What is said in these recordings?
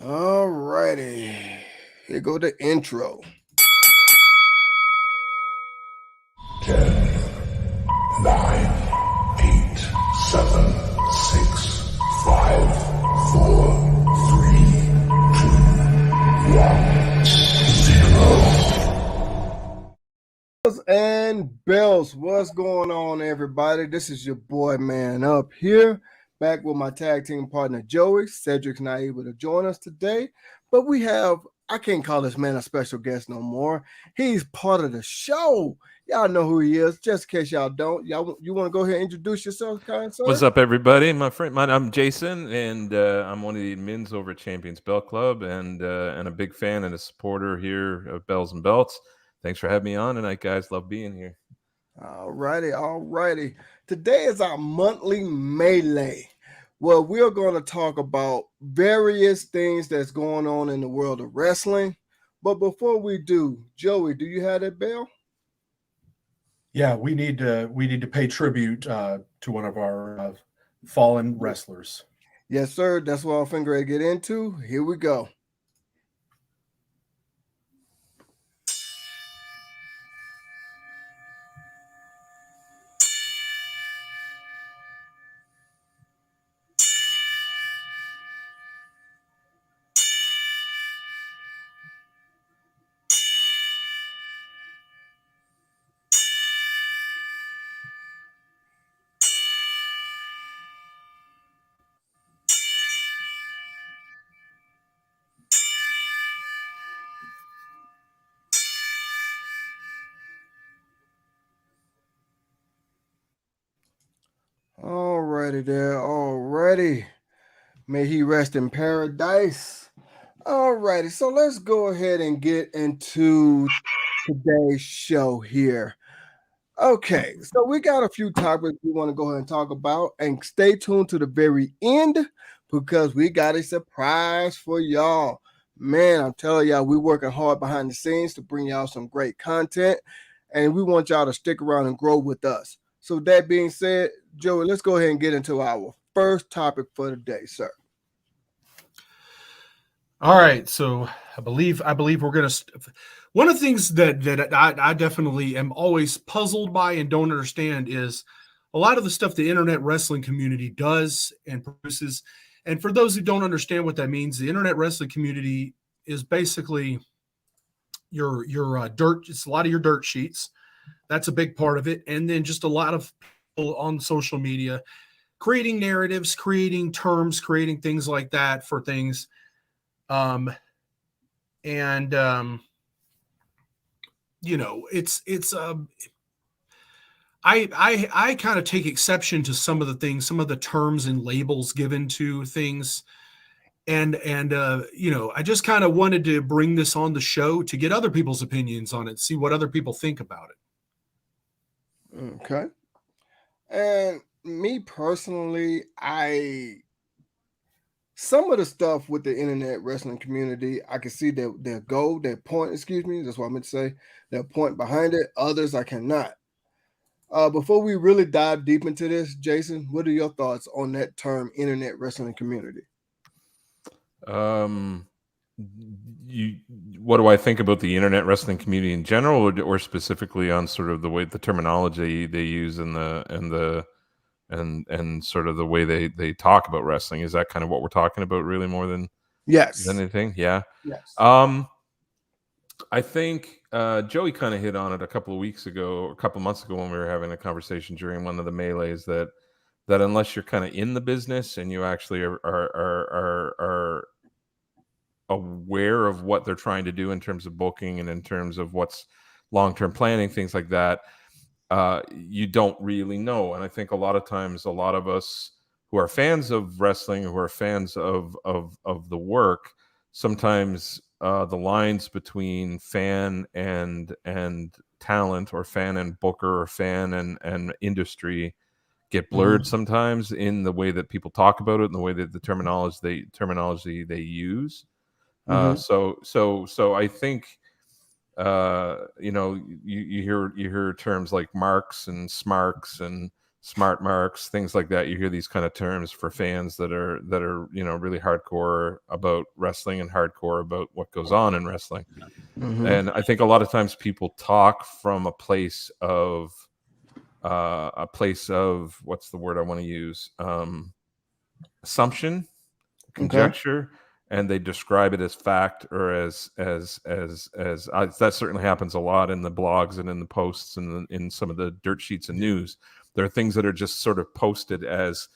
All righty. Here go the intro. 10, 9, 8, 7, 6, 5, 4, 3, 2, 1, 0. And bells, what's going on, everybody? This is your boy Man Up here, back with my tag team partner Joey. Cedric's not able to join us today, but we have, I can't call this man a special guest no more. He's part of the show. Y'all know who he is. Just in case y'all don't, you want to go ahead and introduce yourself, kind sir? What's up, everybody? I'm Jason, and I'm one of the admins over at Champions Belt Club, and a big fan and a supporter here of Bells and Belts. Thanks for having me on tonight, guys. Love being here. All righty. Today is our monthly melee. Well, we're going to talk about various things that's going on in the world of wrestling. But before we do, Joey, do you have that bell? Yeah, we need to pay tribute to one of our fallen wrestlers. Yes, sir. That's what I'm finna get into. Here we go. Alrighty. May he rest in paradise. Alrighty, so let's go ahead and get into today's show here. Okay, so we got a few topics we want to go ahead and talk about, and stay tuned to the very end because we got a surprise for y'all. Man, I'm telling y'all, we're working hard behind the scenes to bring y'all some great content, and we want y'all to stick around and grow with us. So that being said, Joey, let's go ahead and get into our first topic for the day, sir. All right, so I believe we're gonna. One of the things that I definitely am always puzzled by and don't understand is a lot of the stuff the internet wrestling community does and produces. And for those who don't understand what that means, the internet wrestling community is basically your dirt. It's a lot of your dirt sheets. That's a big part of it, and then just a lot of people on social media creating narratives, creating terms, creating things like that for things. You know, I kind of take exception to some of the things, some of the terms and labels given to things. And you know, I just kind of wanted to bring this on the show to get other people's opinions on it, see what other people think about it. Okay. And me personally, some of the stuff with the internet wrestling community, I can see their goal, their point, that's what I meant to say, their point behind it. Others I cannot. Before we really dive deep into this, Jason, what are your thoughts on that term, internet wrestling community? What do I think about the internet wrestling community in general, or specifically on sort of the way the terminology they use and sort of the way they talk about wrestling? Is that kind of what we're talking about, really, more than anything? Yeah. Yes. I think Joey kind of hit on it a couple of months ago when we were having a conversation during one of the melees that unless you're kind of in the business and you actually are aware of what they're trying to do in terms of booking and in terms of what's long-term planning, things like that, you don't really know. And I think a lot of times, a lot of us who are fans of wrestling, who are fans of the work, sometimes the lines between fan and talent, or fan and booker, or fan and industry get blurred sometimes in the way that people talk about it and the way that the terminology they use. So I think you know, you hear terms like marks and smarks and smart marks, things like that. You hear these kind of terms for fans that are really hardcore about wrestling and hardcore about what goes on in wrestling. Mm-hmm. And I think a lot of times people talk from a place of what's the word I want to use? Assumption, conjecture, and they describe it as fact or as that certainly happens a lot in the blogs and in the posts and in some of the dirt sheets and news. There are things that are just sort of posted as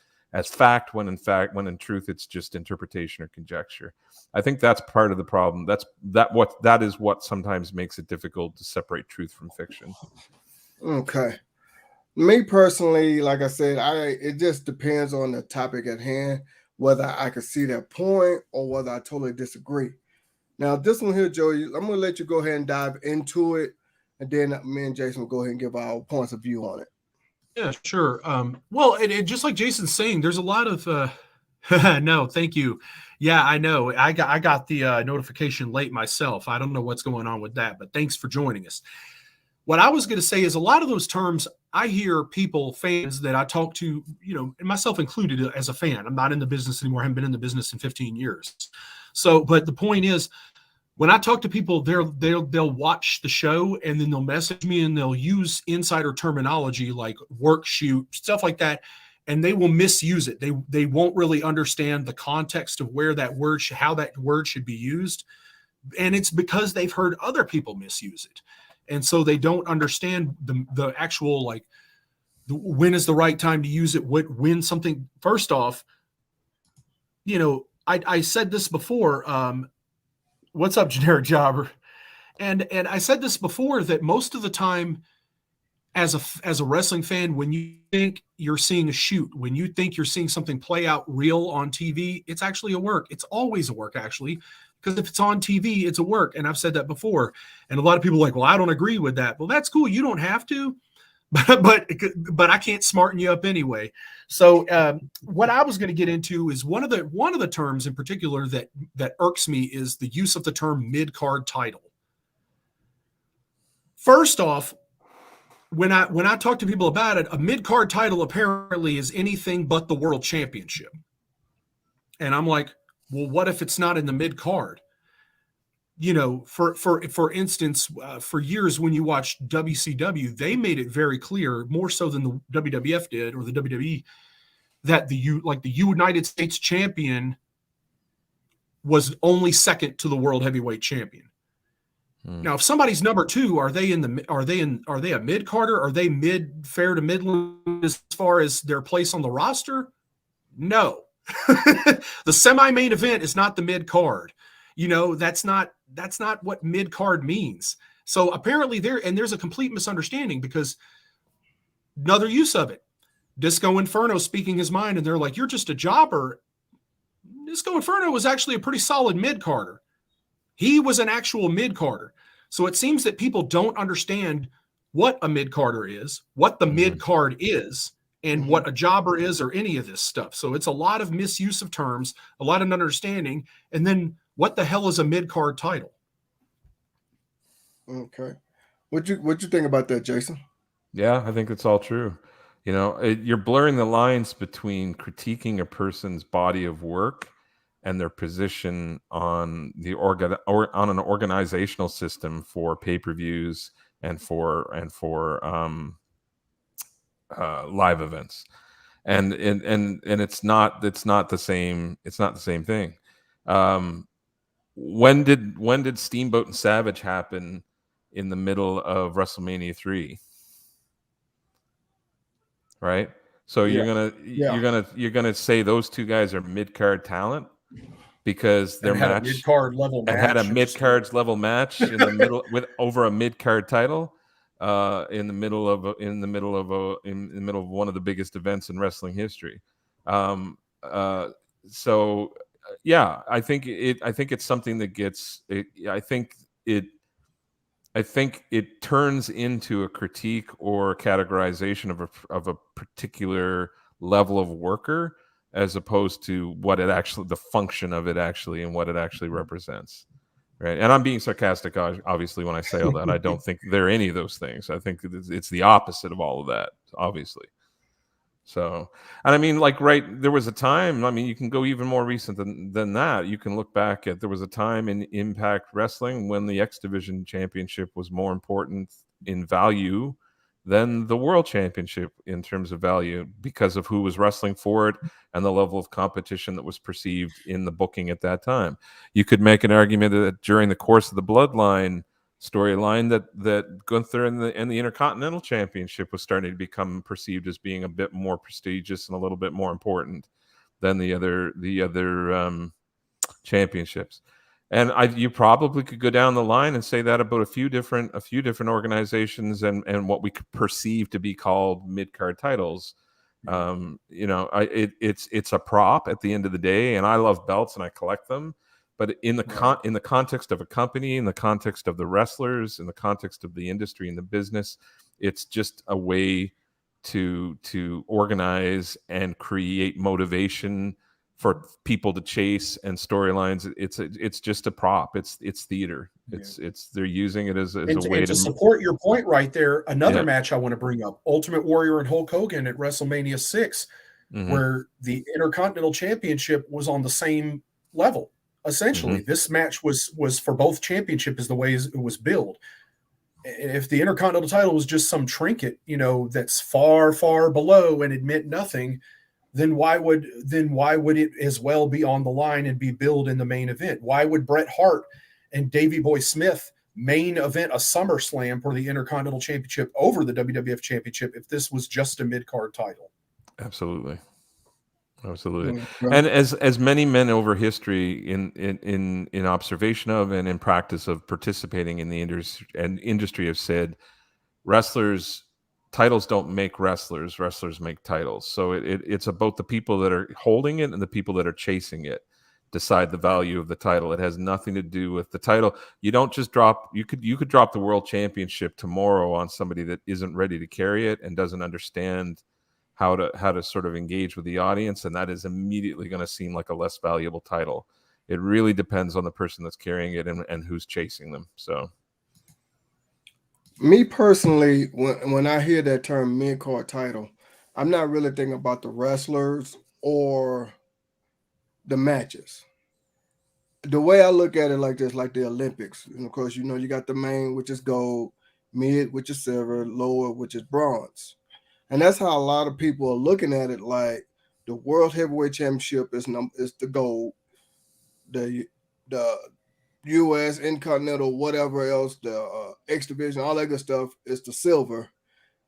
fact when in truth it's just interpretation or conjecture. I think that's part of the problem. That is what sometimes makes it difficult to separate truth from fiction. Okay. Me personally, like I said, it just depends on the topic at hand, whether I could see that point or whether I totally disagree. Now, this one here, Joey, I'm going to let you go ahead and dive into it, and then me and Jason will go ahead and give our points of view on it. Yeah, sure. Well, and just like Jason's saying, there's a lot of no, thank you. Yeah, I know. I got the notification late myself. I don't know what's going on with that, but thanks for joining us. What I was going to say is a lot of those terms, I hear people, fans that I talk to, and myself included as a fan. I'm not in the business anymore. I haven't been in the business in 15 years. So, but the point is, when I talk to people, they'll watch the show and then they'll message me and they'll use insider terminology like work, shoot, stuff like that, and they will misuse it. They won't really understand the context of where that word, how that word should be used, and it's because they've heard other people misuse it. And so they don't understand the actual, like, when is the right time to use it? When something, first off, I said this before, what's up, generic jobber? And I said this before, that most of the time as a wrestling fan, when you think you're seeing a shoot, when you think you're seeing something play out real on TV, it's actually a work. It's always a work, actually. Because if it's on TV, it's a work. And I've said that before. And a lot of people are like, well, I don't agree with that. Well, that's cool. You don't have to. But I can't smarten you up anyway. So what I was going to get into is one of the terms in particular that irks me is the use of the term mid-card title. First off, when I talk to people about it, a mid-card title apparently is anything but the world championship. And I'm like, well, what if it's not in the mid card? For instance, for years when you watched WCW, they made it very clear, more so than the WWF did or the WWE, that the United States champion was only second to the world heavyweight champion. Now, if somebody's number two, are they a mid carder? Are they fair to middling as far as their place on the roster? No. The semi-main event is not the mid card. That's not what mid card means. So apparently there's a complete misunderstanding, because another use of it, Disco Inferno speaking his mind, and they're like, you're just a jobber. Disco Inferno was actually a pretty solid mid carder. He was an actual mid carder. So it seems that people don't understand what a mid carder is, what the mid card is, and what a jobber is, or any of this stuff. So it's a lot of misuse of terms, a lot of understanding. And then what the hell is a mid-card title? Okay. What you think about that, Jason? Yeah, I think it's all true. You're blurring the lines between critiquing a person's body of work and their position on on an organizational system for pay-per-views and for live events, and it's not the same thing. When did Steamboat and Savage happen in the middle of WrestleMania 3? Right? So you're gonna say those two guys are mid-card talent because their match mid-card level match had a mid-card level match in the middle with over a mid-card title. In the middle of one of the biggest events in wrestling history. So yeah, I think it's something that gets. I think it turns into a critique or categorization of a particular level of worker, as opposed to what the function of it actually and what it actually represents. Right. And I'm being sarcastic, obviously, when I say all that. I don't think they're any of those things. I think it's the opposite of all of that, obviously. So, and I mean, like, right, there was a time, I mean, you can go even more recent than that. You can look back at, there was a time in Impact Wrestling when the X Division Championship was more important in value than the World Championship in terms of value, because of who was wrestling for it and the level of competition that was perceived in the booking at that time. You could make an argument that during the course of the Bloodline storyline, that Gunther and the Intercontinental Championship was starting to become perceived as being a bit more prestigious and a little bit more important than the other championships. And you probably could go down the line and say that about a few different organizations and what we could perceive to be called mid-card titles. It's a prop at the end of the day, and I love belts and I collect them. But in the context of a company, in the context of the wrestlers, in the context of the industry and the business, it's just a way to organize and create motivation for people to chase and storylines. It's just a prop. It's theater. It's they're using it as a way to support your point right there. Another match I want to bring up: Ultimate Warrior and Hulk Hogan at WrestleMania 6, where the Intercontinental Championship was on the same level. Essentially, this match was for both championship, is the way it was billed. If the Intercontinental title was just some trinket, that's far, far below and it meant nothing, then why would it as well be on the line and be billed in the main event? Why would Bret Hart and Davey Boy Smith main event a SummerSlam for the Intercontinental Championship over the WWF Championship if this was just a mid-card title? Absolutely. And as many men over history in observation of and in practice of participating in the industry have said, titles don't make wrestlers make titles. So it's about the people that are holding it and the people that are chasing it decide the value of the title. It has nothing to do with the title. You don't just you could drop the World Championship tomorrow on somebody that isn't ready to carry it and doesn't understand how to sort of engage with the audience, and that is immediately going to seem like a less valuable title. It really depends on the person that's carrying it and who's chasing them. So, me personally, when I hear that term mid-card title, I'm not really thinking about the wrestlers or the matches. The way I look at it like this, like the Olympics, and of course, you got the main, which is gold, mid, which is silver, lower, which is bronze. And that's how a lot of people are looking at it. Like the World Heavyweight Championship is the gold, the U.S. Intercontinental, whatever else, the X Division, all that good stuff is the silver.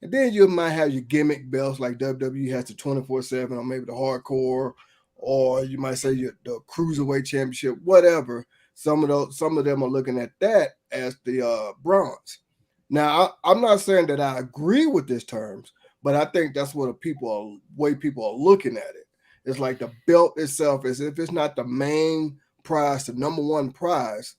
And then you might have your gimmick belts like WWE has the 24/7, or maybe the Hardcore, or you might say the Cruiserweight Championship, whatever. Some of them are looking at that as the bronze. Now, I'm not saying that I agree with these terms, but I think that's what way people are looking at it. It's like the belt itself, is if it's not the main prize, the number one prize,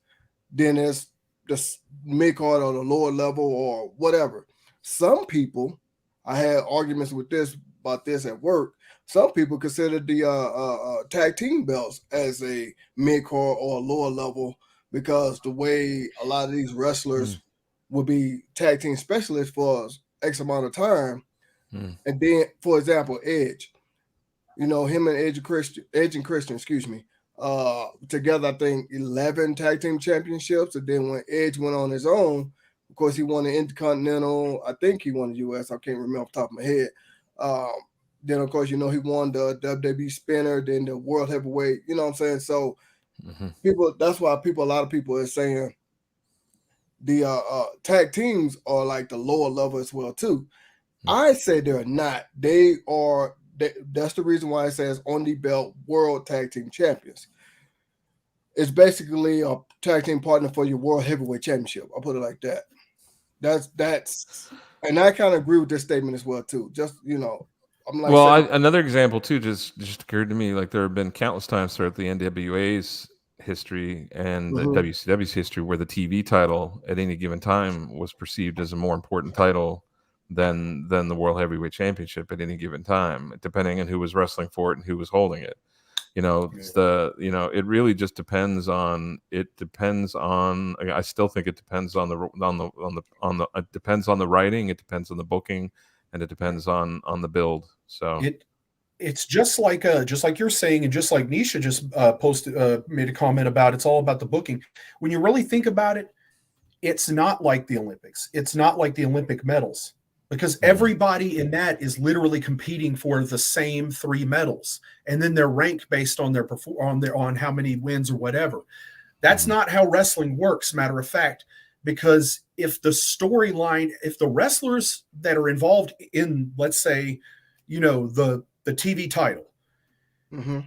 then it's the mid-card or the lower level or whatever. Some people, I had arguments about this at work. Some people consider the tag team belts as a mid-card or lower level, because the way a lot of these wrestlers would be tag team specialists for X amount of time. And then, for example, Edge, him and Edge and Christian, together, I think 11 tag team championships. And then when Edge went on his own, of course, he won the Intercontinental. I think he won the U.S. I can't remember off the top of my head. Then, of course, he won the WWE Spinner, then the World Heavyweight. You know what I'm saying? So that's why a lot of people are saying the tag teams are like the lower level as well too. I say they're not. They are. That's the reason why it says on the belt World Tag Team Champions. It's basically a tag team partner for your World Heavyweight Championship. I'll put it like that. That's, and I kind of agree with this statement as well too. Just I'm like. Well, another example too just occurred to me. Like there have been countless times throughout the NWA's history and the WCW's history where the TV title at any given time was perceived as a more important title than the World Heavyweight Championship at any given time, depending on who was wrestling for it and who was holding it. It really just depends on. It depends on. I still think it depends on it depends on the writing. It depends on the booking. and it depends on the build. So it's just like you're saying, and just like Nisha just made a comment about, it's all about the booking. When you really think about it, it's not like the Olympics. It's not like the Olympic medals, because everybody in that is literally competing for the same 3 medals, and then they're ranked based on their on how many wins or whatever. That's not how wrestling works, matter of fact, because if the storyline, if the wrestlers that are involved in, let's say, the TV title,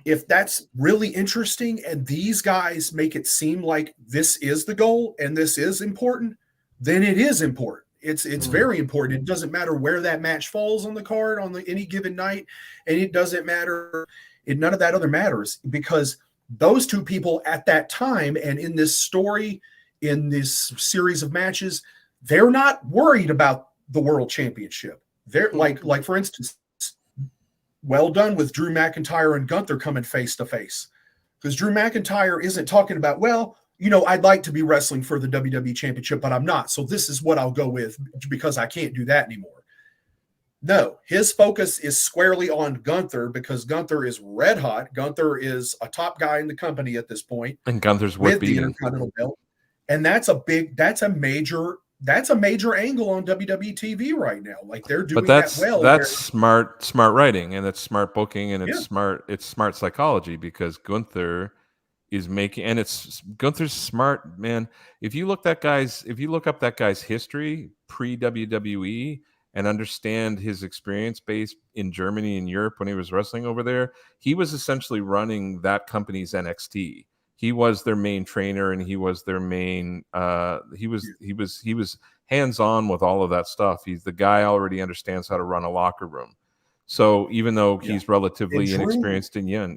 if that's really interesting and these guys make it seem like this is the goal and this is important, then it is important. It's very important. It doesn't matter where that match falls on the card on any given night, and it doesn't matter. None of that other matters, because those 2 people at that time and in this story, in this series of matches, they're not worried about the world championship. They're like for instance, well done with Drew McIntyre and Gunther coming face to face, because Drew McIntyre isn't talking about, well, I'd like to be wrestling for the WWE Championship, but I'm not. So this is what I'll go with because I can't do that anymore. No, his focus is squarely on Gunther, because Gunther is red hot. Gunther is a top guy in the company at this point. And Gunther's worth beating. The Intercontinental belt. And that's a major angle on WWE TV right now. Like, they're doing that well. That's smart writing, and it's smart booking, and it's smart psychology, because Gunther is making, and Gunther's smart, man. If you look up that guy's history pre WWE and understand his experience based in Germany and Europe when he was wrestling over there, he was essentially running that company's NXT. He was their main trainer, and he was their main. He was hands on with all of that stuff. He's the guy already understands how to run a locker room. So even though he's relatively inexperienced and young,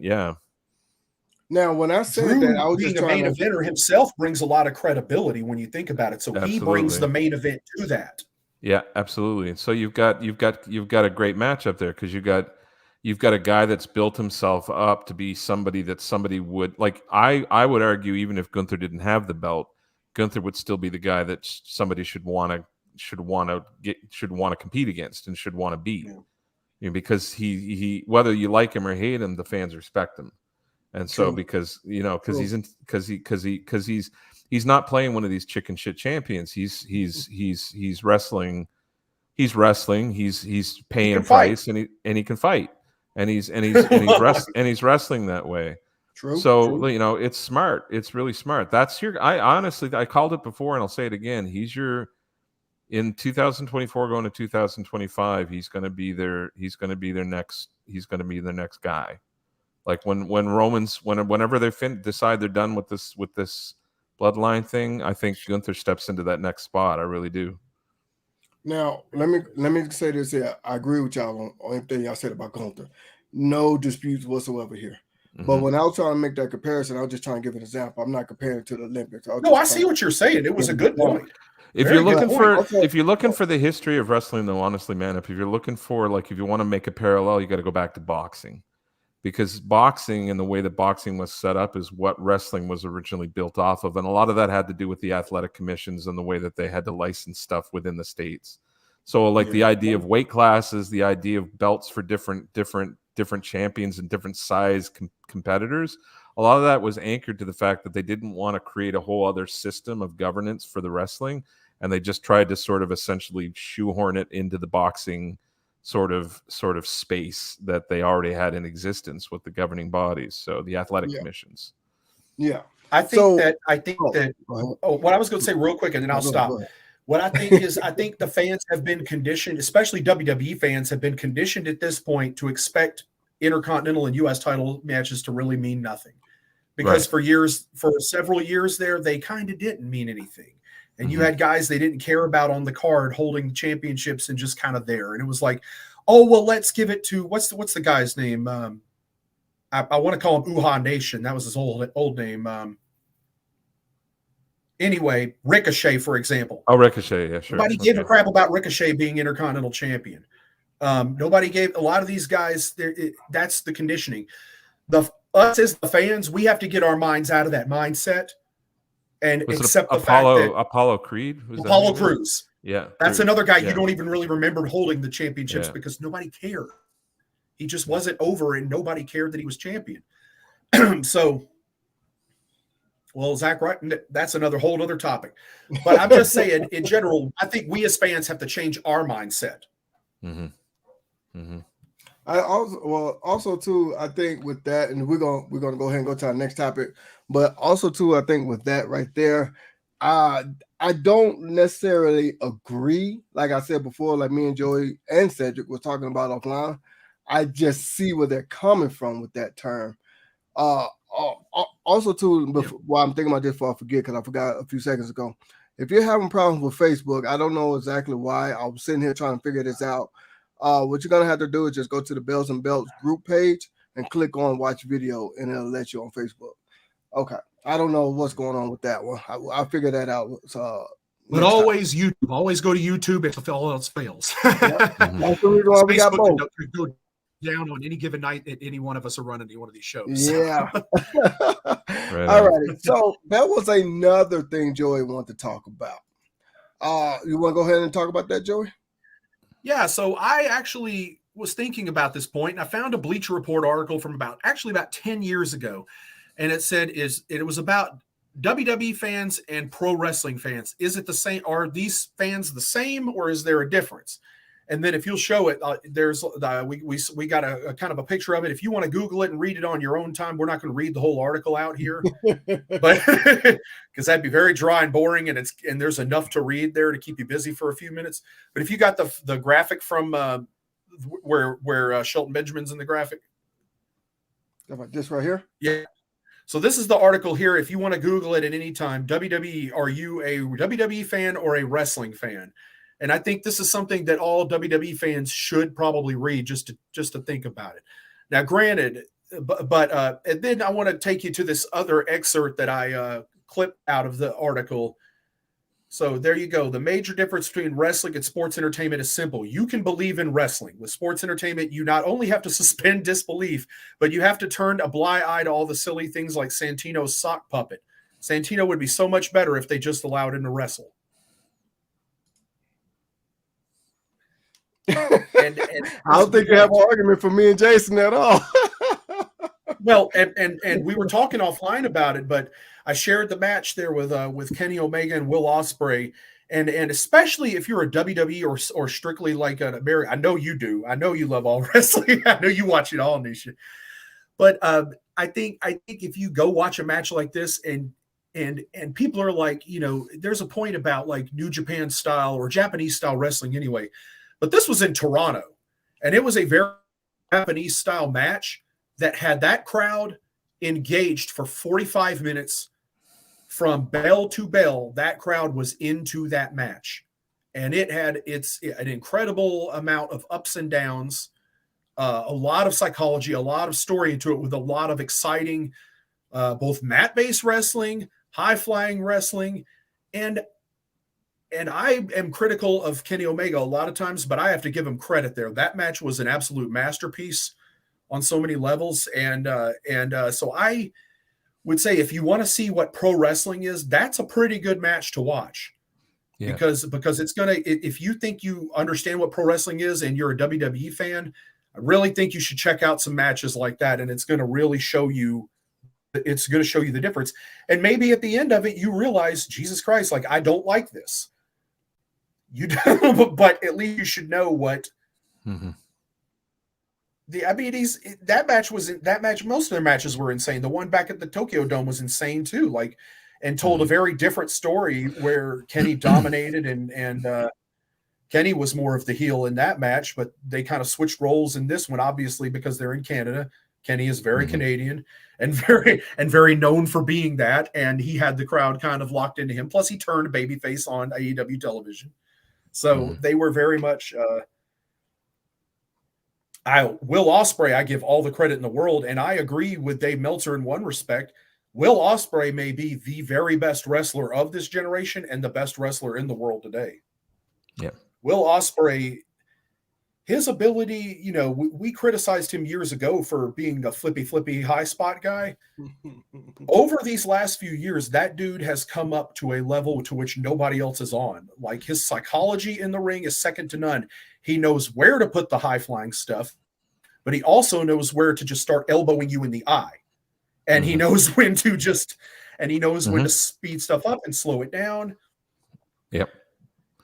Now, when I said that, I was just trying to. Being a main eventer himself brings a lot of credibility when you think about it. So he brings the main event to that. Yeah, absolutely. So you've got a great matchup there, because you've got a guy that's built himself up to be somebody that somebody would like. I would argue, even if Gunther didn't have the belt, Gunther would still be the guy that somebody should want to compete against and should want to beat. Because he whether you like him or hate him, the fans respect him. And so because he's not playing one of these chicken shit champions. He's wrestling. He's paying a price, and he can fight. And he's wrestling that way. So it's smart. It's really smart. I called it before, and I'll say it again. In 2024 going to 2025, he's going to be their next guy. Like whenever they decide they're done with this bloodline thing, I think Gunther steps into that next spot. I really do. Now, let me say this here. I agree with y'all on everything y'all said about Gunther. No disputes whatsoever here. But when I was trying to make that comparison, I was just trying to give an example. I'm not comparing it to the Olympics. I see what you're saying. It was a good point. If you're looking for the history of wrestling, though, honestly, man, if you're looking for, like, if you want to make a parallel, you got to go back to boxing, because boxing and the way that boxing was set up is what wrestling was originally built off of, and a lot of that had to do with the athletic commissions and the way that they had to license stuff within the states. So, like, the idea of weight classes, the idea of belts for different champions and different size competitors, a lot of that was anchored to the fact that they didn't want to create a whole other system of governance for the wrestling, and they just tried to sort of essentially shoehorn it into the boxing sort of space that they already had in existence with the governing bodies, so the athletic commissions. I think that what I was going to say real quick, and then I'll stop. What I think is, I think the fans have been conditioned, especially WWE fans have been conditioned at this point to expect Intercontinental and U.S. title matches to really mean nothing. Because for several years there, they kind of didn't mean anything. And you had guys they didn't care about on the card holding the championships and just kind of there. And it was like, oh, well, let's give it to, what's the guy's name? I want to call him Uhaa Nation. That was his old name. Anyway, Ricochet, for example. Oh, Ricochet, yeah, sure. Nobody gave a crap about Ricochet being Intercontinental Champion. Nobody gave, a lot of these guys, that's the conditioning. Us as the fans, we have to get our minds out of that mindset And Was accept it the fact that Apollo Creed? Was that Apollo who it was? Crews, Yeah, that's Crews. another guy Yeah. you don't even really remember holding the championships Yeah. because nobody cared. He just wasn't over, and nobody cared that he was champion. So, well, Zach, right? That's another whole other topic. But I'm just saying, in general, I think we as fans have to change our mindset. Mm-hmm. Mm-hmm. I also too, I think with that, and we're gonna go ahead and go to our next topic. But also too, I think with that right there, I don't necessarily agree. Like I said before, like me and Joey and Cedric were talking about offline. I just see where they're coming from with that term. Also too, while I'm thinking about this before I forget, because I forgot a few seconds ago. If you're having problems with Facebook, I don't know exactly why. I was sitting here trying to figure this out. What you're gonna have to do is just go to the Bells and Belts group page and click on watch video, and it'll let you on Facebook. Okay, I don't know what's going on with that one. I'll figure that out. But always time. YouTube. Always go to YouTube if all else fails. Yep. That's the reason why we got both. Could go down on any given night that any one of us are running any one of these shows. Yeah. Right. All right. So that was another thing Joey wanted to talk about. You want to go ahead and talk about that, Joey? Yeah. So I actually was thinking about this point, and I found a Bleacher Report article from about 10 years ago, and it said it was about WWE fans and pro wrestling fans. Is it the same? Are these fans the same, or is there a difference? And then if you'll show it, there's we got a kind of a picture of it. If you want to Google it and read it on your own time, we're not going to read the whole article out here, but because that'd be very dry and boring, and there's enough to read there to keep you busy for a few minutes. But if you got the graphic from where Shelton Benjamin's in the graphic, about this right here, yeah. So this is the article here. If you want to Google it at any time, WWE, are you a WWE fan or a wrestling fan? And I think this is something that all WWE fans should probably read just to think about it. Now, granted, but and then I want to take you to this other excerpt that I clipped out of the article. So there you go. The major difference between wrestling and sports entertainment is simple. You can believe in wrestling. With sports entertainment, you not only have to suspend disbelief, but you have to turn a blind eye to all the silly things like Santino's sock puppet. Santino would be so much better if they just allowed him to wrestle. And I don't think you have an argument for me and Jason at all. Well, and we were talking offline about it, but I shared the match there with Kenny Omega and Will Ospreay, and especially if you're a WWE or strictly like an American, I know you do. I know you love all wrestling. I know you watch it all and shit. But I think if you go watch a match like this and people are like, there's a point about like New Japan style or Japanese style wrestling anyway. But this was in Toronto, and it was a very Japanese style match that had that crowd engaged for 45 minutes from bell to bell. That crowd was into that match, and it had an incredible amount of ups and downs, a lot of psychology, a lot of story into it with a lot of exciting, both mat-based wrestling, high-flying wrestling, and I am critical of Kenny Omega a lot of times, but I have to give him credit there. That match was an absolute masterpiece on so many levels. And so I would say if you want to see what pro wrestling is, that's a pretty good match to watch. Yeah. Because it's going to, if you think you understand what pro wrestling is and you're a WWE fan, I really think you should check out some matches like that. And it's going to really show you the difference. And maybe at the end of it, you realize, Jesus Christ, like, I don't like this. You don't, but at least you should know what. Mm-hmm. That match. Most of their matches were insane. The one back at the Tokyo Dome was insane too. Like, and told a very different story where Kenny dominated and Kenny was more of the heel in that match, but they kind of switched roles in this one, obviously because they're in Canada. Kenny is very Canadian and very known for being that, and he had the crowd kind of locked into him. Plus, he turned babyface on AEW television. So they were very much Will Ospreay, I give all the credit in the world, and I agree with Dave Meltzer in one respect. Will Ospreay may be the very best wrestler of this generation and the best wrestler in the world today. Yeah. Will Ospreay, his ability, you know, we criticized him years ago for being a flippy high spot guy. Over these last few years, that dude has come up to a level to which nobody else is on. Like, his psychology in the ring is second to none. He knows where to put the high flying stuff, but he also knows where to just start elbowing you in the eye. And he knows when to when to speed stuff up and slow it down. Yep.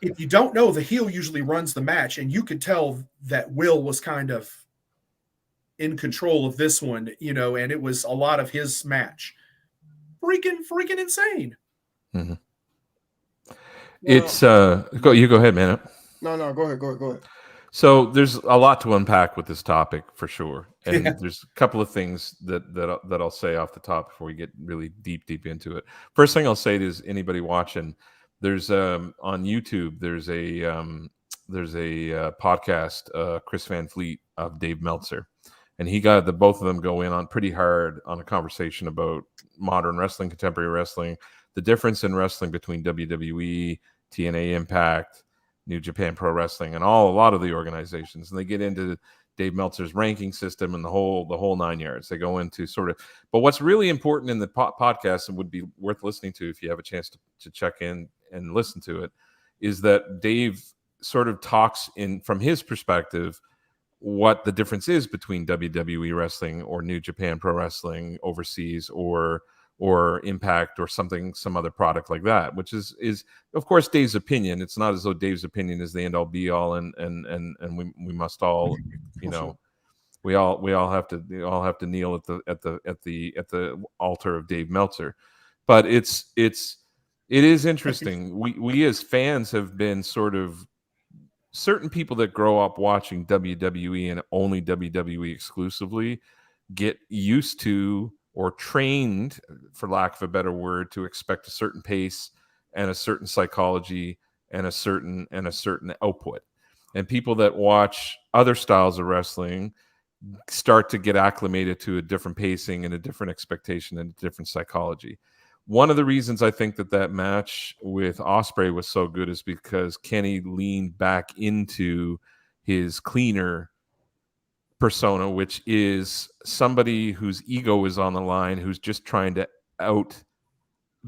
If you don't know, the heel usually runs the match, and you could tell that Will was kind of in control of this one, you know, and it was a lot of his match. Freaking insane. Mm-hmm. It's go ahead, man. No, go ahead. So there's a lot to unpack with this topic for sure, and there's a couple of things that I'll say off the top before we get really deep into it. First thing I'll say is anybody watching, there's on YouTube there's a podcast, Chris Van Fleet of Dave Meltzer, and he got both of them go in on pretty hard on a conversation about modern wrestling, contemporary wrestling, the difference in wrestling between WWE, TNA Impact, New Japan Pro Wrestling, and a lot of the organizations, and they get into Dave Meltzer's ranking system and the whole 9 yards. They go into sort of, but what's really important in the podcast and would be worth listening to if you have a chance to check in and listen to it, is that Dave sort of talks in from his perspective what the difference is between WWE wrestling or New Japan Pro Wrestling overseas or Impact or some other product like that, which is of course Dave's opinion. It's not as though Dave's opinion is the end all be all, and we must all, you know, we all have to kneel at the altar of Dave Meltzer. But it is interesting. We as fans have been sort of, certain people that grow up watching WWE and only WWE exclusively get used to or trained, for lack of a better word, to expect a certain pace and a certain psychology and a certain output. And people that watch other styles of wrestling start to get acclimated to a different pacing and a different expectation and a different psychology. One of the reasons I think that match with Ospreay was so good is because Kenny leaned back into his cleaner persona, which is somebody whose ego is on the line, who's just trying to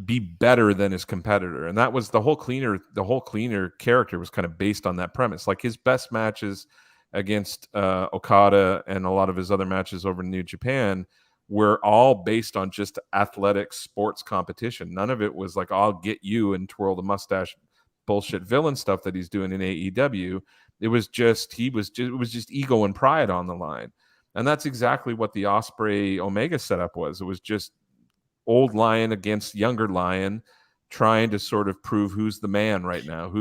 be better than his competitor. And that was the whole cleaner character was kind of based on that premise. Like, his best matches against Okada and a lot of his other matches over in New Japan were all based on just athletic sports competition. None of it was like, I'll get you and twirl the mustache bullshit villain stuff that he's doing in AEW. It was just ego and pride on the line. And that's exactly what the Ospreay Omega setup was. It was just old lion against younger lion, trying to sort of prove who's the man right now,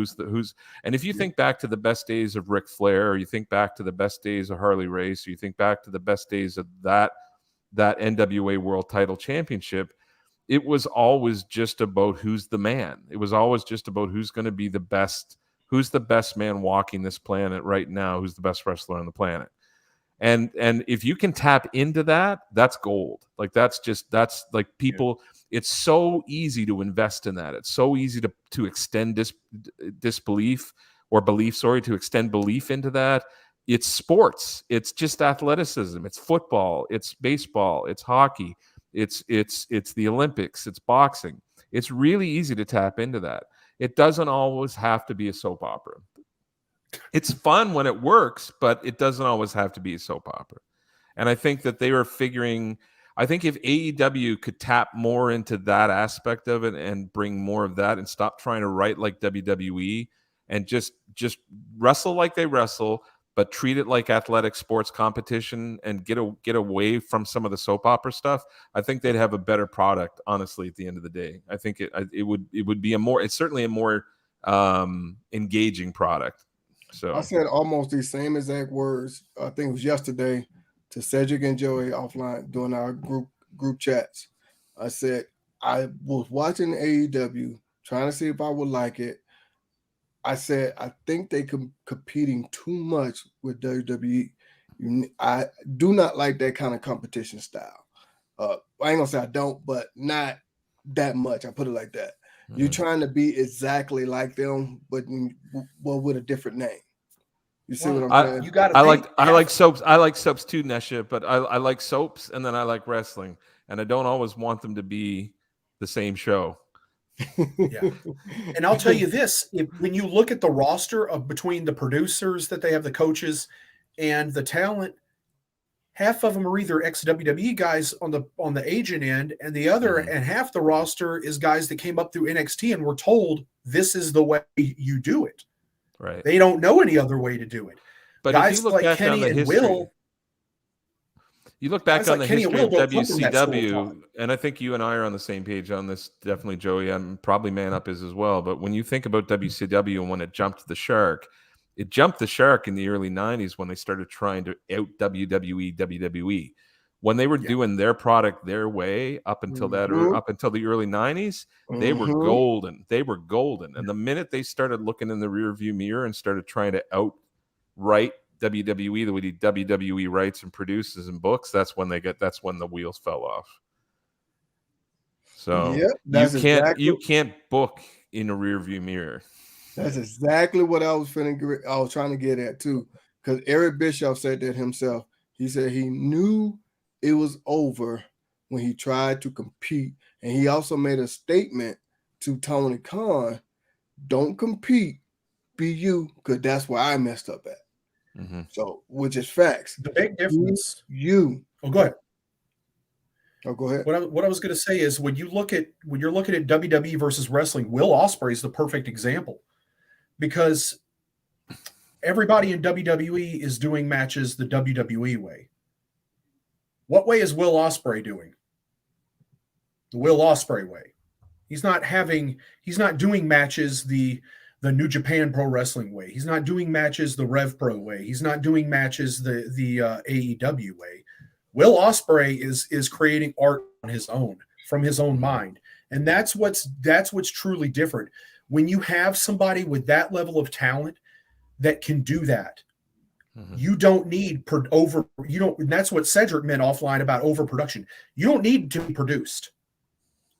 and if you think back to the best days of Ric Flair, or you think back to the best days of Harley Race, or you think back to the best days of that NWA World Title Championship, it was always just about who's the man. It was always just about who's going to be the best, who's the best man walking this planet right now, who's the best wrestler on the planet. And if you can tap into that, that's gold. Like, that's like people, it's so easy to invest in that. It's so easy to extend disbelief or belief, to extend belief into that. It's sports. It's just athleticism. It's football. It's baseball. It's hockey. It's the Olympics. It's boxing. It's really easy to tap into that. It doesn't always have to be a soap opera. It's fun when it works, but it doesn't always have to be a soap opera. And I think that they were figuring, I think if AEW could tap more into that aspect of it and bring more of that and stop trying to write like WWE and just wrestle like they wrestle, but treat it like athletic sports competition and get away from some of the soap opera stuff, I think they'd have a better product, honestly, at the end of the day. I think it would be it's certainly a more engaging product. So I said almost the same exact words, I think it was yesterday, to Cedric and Joey offline during our group chats. I said, I was watching AEW, trying to see if I would like it. I said, I think they competing too much with WWE. I do not like that kind of competition style. I ain't gonna say I don't, but not that much. I put it like that. Mm-hmm. You're trying to be exactly like them, but with a different name. You see what I'm I- saying? You got to I like soaps. I like soaps too, Nesha, but I like soaps and then I like wrestling. And I don't always want them to be the same show. Yeah. And I'll tell you this, when you look at the roster of between the producers that they have, the coaches and the talent, half of them are either ex-WWE guys on the agent end, and the other Mhm. and half the roster is guys that came up through NXT and were told this is the way you do it. Right. They don't know any other way to do it. But Guys if you look like back Kenny on the and history, Will, you look back guys on like the Kenny and history Will of don't come from that school of WCW, thought. and I think you and I are on the same page on this. Definitely, Joey, and probably Man Up is as well. But when you think about WCW and when it jumped the shark in the early 90s when they started trying to out WWE. When they were Yeah. doing their product their way up until Mhm. up until the early 90s, they were Mhm. golden. They were golden. And the minute they started looking in the rearview mirror and started trying to outright WWE the way WWE writes and produces and books, that's when the wheels fell off. So Yep, that's you can't book in a rearview mirror. That's exactly what I was trying to get at too. Because Eric Bischoff said that himself. He said he knew it was over when he tried to compete. And he also made a statement to Tony Khan, don't compete, be you, because that's where I messed up at. Mm-hmm. So, which is facts. The big difference. You. Oh, go ahead. Oh, go ahead. What I was going to say is when you're looking at WWE versus wrestling, Will Ospreay is the perfect example because everybody in WWE is doing matches the WWE way. What way is Will Ospreay doing? The Will Ospreay way. He's not doing matches the New Japan Pro Wrestling way. He's not doing matches the Rev Pro way. He's not doing matches the AEW way. Will Ospreay is creating art on his own, from his own mind. And that's what's truly different. When you have somebody with that level of talent that can do that, you don't need and that's what Cedric meant offline about overproduction. You don't need to be produced.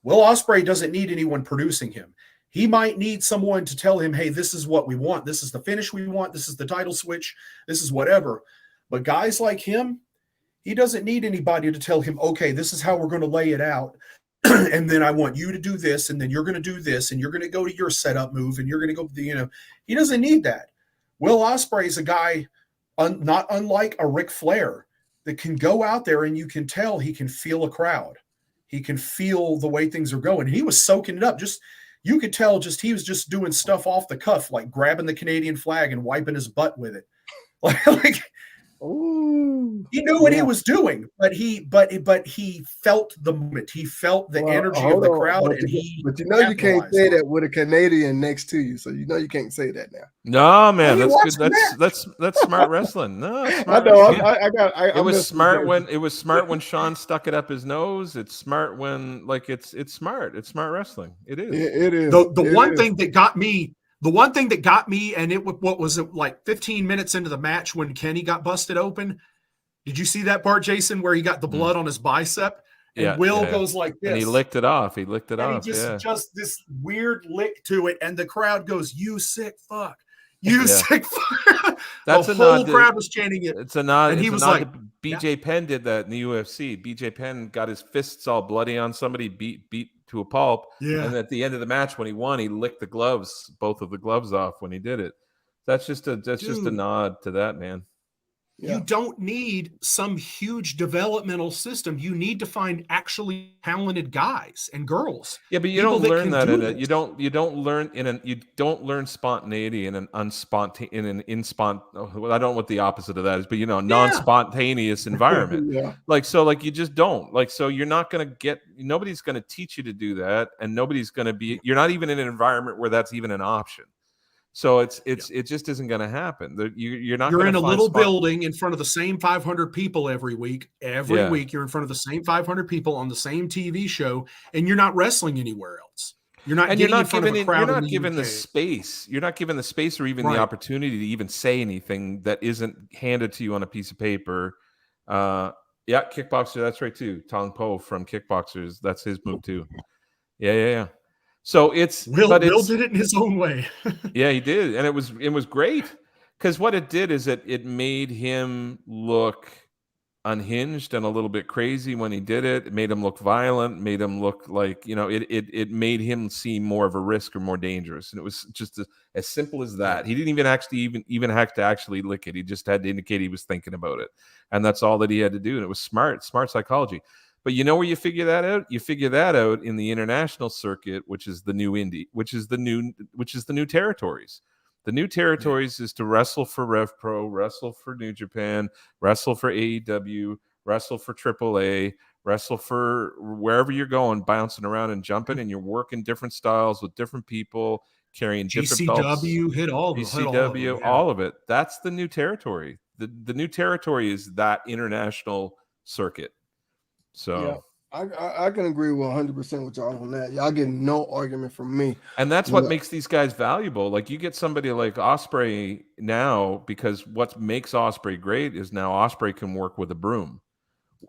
Will Ospreay doesn't need anyone producing him. He might need someone to tell him, hey, this is what we want. This is the finish we want. This is the title switch. This is whatever. But guys like him, he doesn't need anybody to tell him, okay, this is how we're going to lay it out. And then I want you to do this, and then you're going to do this, and you're going to go to your setup move, and you're going to go, he doesn't need that. Will Ospreay is a guy not unlike a Ric Flair that can go out there and you can tell he can feel a crowd. He can feel the way things are going. And he was soaking it up. You could tell he was just doing stuff off the cuff, like grabbing the Canadian flag and wiping his butt with it. Like he knew what he was doing, but he felt the moment. He felt the energy of the crowd. But you can't say that with a Canadian next to you, so you can't say that now. No, man, that's good. That's smart wrestling. No, I know. It was smart when Sean stuck it up his nose. It's smart when it's smart. It's smart wrestling. It is. It is. The one thing that got me. The one thing that got me, and what was it, like 15 minutes into the match when Kenny got busted open? Did you see that part, Jason, where he got the blood on his bicep? And Will goes like this. And he licked it off. He just this weird lick to it, and the crowd goes, "You sick fuck. You sick fuck." That's the whole crowd was chanting it. It's a nod. And he was like, BJ Penn did that in the UFC. BJ Penn got his fists all bloody on somebody, beat to a pulp. Yeah. And at the end of the match, when he won, he licked both of the gloves off when he did it. That's just a nod to that, man. You don't need some huge developmental system. You need to find actually talented guys and girls. Yeah, but you don't learn that you don't learn spontaneity in an I don't know what the opposite of that is, but non-spontaneous environment. You just don't. So you're not going to get, nobody's going to teach you to do that, and you're not even in an environment where that's even an option. So it just isn't going to happen. You're in a little building in front of the same 500 people every week. Every week you're in front of the same 500 people on the same TV show, and you're not wrestling anywhere else. You're not given the space. You're not given the space or even the opportunity to even say anything that isn't handed to you on a piece of paper. Kickboxer, that's right too. Tong Po from Kickboxers, that's his move too. Yeah. So Will did it in his own way. Yeah, he did, and it was great. because what it did is it made him look unhinged and a little bit crazy when he did it. It made him look violent, made him look like, it made him seem more of a risk or more dangerous. And it was just as simple as that. He didn't even have to actually lick it. He just had to indicate he was thinking about it. And that's all that he had to do. And it was smart psychology. But you know where you figure that out? You figure that out in the international circuit, which is the new indie, which is the new territories. The new territories is to wrestle for Rev Pro, wrestle for New Japan, wrestle for AEW, wrestle for AAA, wrestle for wherever you're going, bouncing around and jumping, and you're working different styles with different people, carrying different belts. GCW, hit all all of it. That's the new territory. The new territory is that international circuit. So. Yeah. I can agree 100% with y'all on that. Y'all get no argument from me. And that's what makes these guys valuable. Like you get somebody like Ospreay now, because what makes Ospreay great is now Ospreay can work with a broom.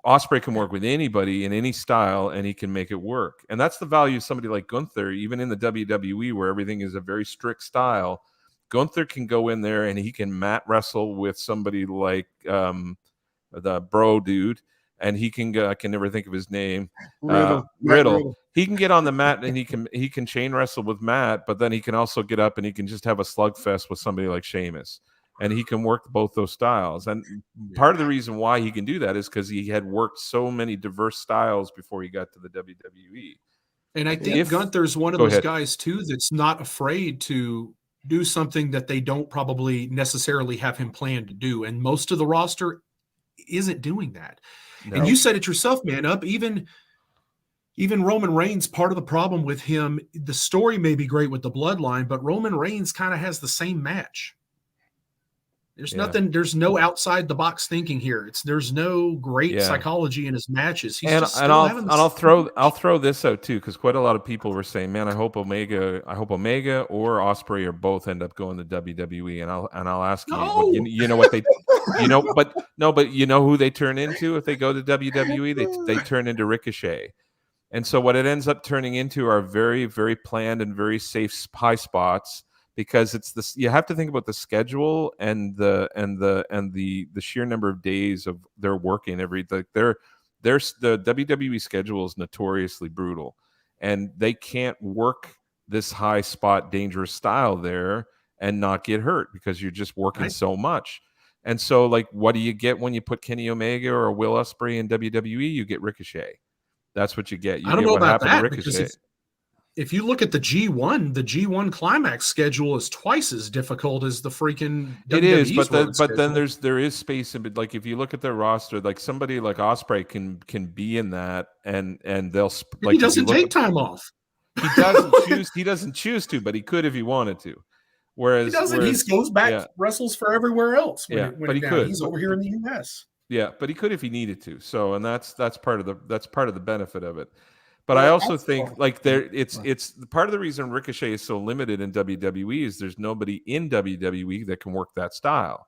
Ospreay can work with anybody in any style, and he can make it work. And that's the value of somebody like Gunther, even in the WWE where everything is a very strict style. Gunther can go in there and he can mat wrestle with somebody like the bro dude. And he can go, I can never think of his name. Riddle. He can get on the mat and he can chain wrestle with Matt, but then he can also get up and he can just have a slugfest with somebody like Sheamus. And he can work both those styles. And part of the reason why he can do that is because he had worked so many diverse styles before he got to the WWE. And I think Gunther's one of those guys too that's not afraid to do something that they don't probably necessarily have him planned to do. And most of the roster isn't doing that. No. And you said it yourself, man. Even Roman Reigns, part of the problem with him, the story may be great with the bloodline, but Roman Reigns kind of has the same match. There's nothing, there's no outside the box thinking here. There's no great psychology in his matches. I'll throw this out too, because quite a lot of people were saying, man, I hope Omega or Ospreay or both end up going to WWE. And I'll ask you, you know what they but you know who they turn into if they go to WWE? They turn into Ricochet. And so what it ends up turning into are very, very planned and very safe high spots, because it's this, you have to think about the schedule and the sheer number of days of their working the WWE schedule is notoriously brutal, and they can't work this high spot dangerous style there and not get hurt because you're just working so much. And so, like, what do you get when you put Kenny Omega or Will Ospreay in WWE? You get Ricochet. That's what you get. I don't know about that, because if you look at the G1 climax schedule is twice as difficult as the freaking WWE's. It is, but then there is space in, like, if you look at their roster, like somebody like Ospreay can be in that, and they'll like, he doesn't take time off. He doesn't choose to, but he could if he wanted to. Whereas he goes back, wrestles for everywhere else. But he could. He's over here in the US. Yeah, but he could if he needed to. So, and that's part of the benefit of it. But I also think, like, it's part of the reason Ricochet is so limited in WWE is there's nobody in WWE that can work that style.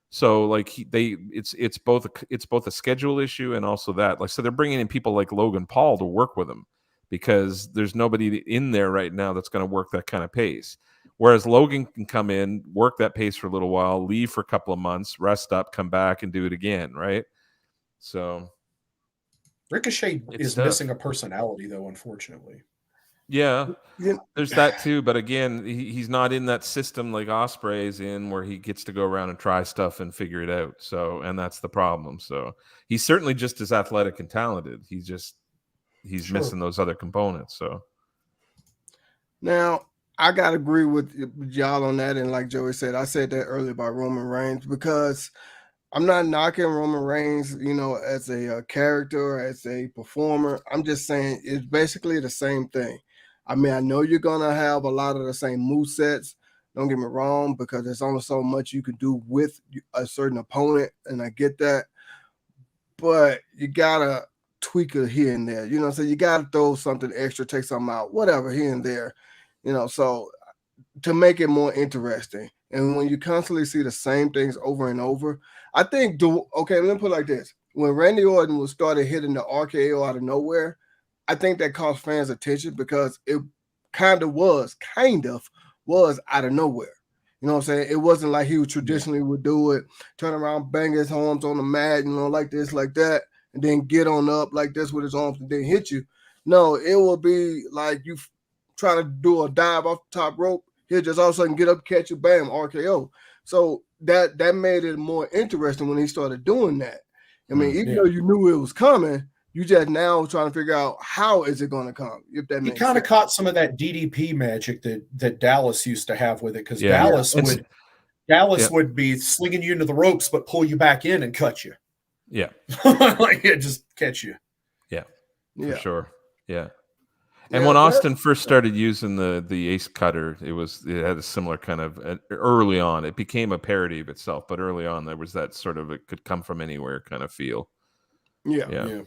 So, like, it's both a schedule issue and also that, like, so they're bringing in people like Logan Paul to work with him because there's nobody in there right now that's going to work that kind of pace. Whereas Logan can come in, work that pace for a little while, leave for a couple of months, rest up, come back and do it again, right? So Ricochet is missing a personality, though, unfortunately. Yeah, there's that too. But again, he's not in that system like Ospreay is in, where he gets to go around and try stuff and figure it out. So, and that's the problem. So he's certainly just as athletic and talented. He's missing those other components. So now, I got to agree with y'all on that. And like Joey said, I said that earlier about Roman Reigns, because I'm not knocking Roman Reigns, as a character, as a performer. I'm just saying it's basically the same thing. I mean, I know you're going to have a lot of the same movesets. Don't get me wrong, because there's only so much you can do with a certain opponent, and I get that. But you got to tweak it here and there. So you got to throw something extra, take something out, whatever, here and there. So to make it more interesting. And when you constantly see the same things over and over, I think, let me put it like this. When Randy Orton started hitting the RKO out of nowhere, I think that caught fans' attention because it kind of was out of nowhere. You know what I'm saying? It wasn't like he would traditionally would do it, turn around, bang his arms on the mat, like this, like that, and then get on up like this with his arms and then hit you. No, it will be like you try to do a dive off the top rope. He'll just all of a sudden get up, catch you, bam, RKO. So that made it more interesting when he started doing that. I mean, even though you knew it was coming, you just now trying to figure out how is it going to come. If that he makes kind of sense. caught some of that DDP magic that Dallas used to have with it, because Yeah. Dallas would be slinging you into the ropes, but pull you back in and cut you. Yeah. Like it just catch you. Yeah. Yeah. For sure. Yeah. And Yeah, when that- Austin first started using the ace cutter, it had a similar kind of early on. It became a parody of itself, but early on there was that sort of it could come from anywhere kind of feel. Yeah.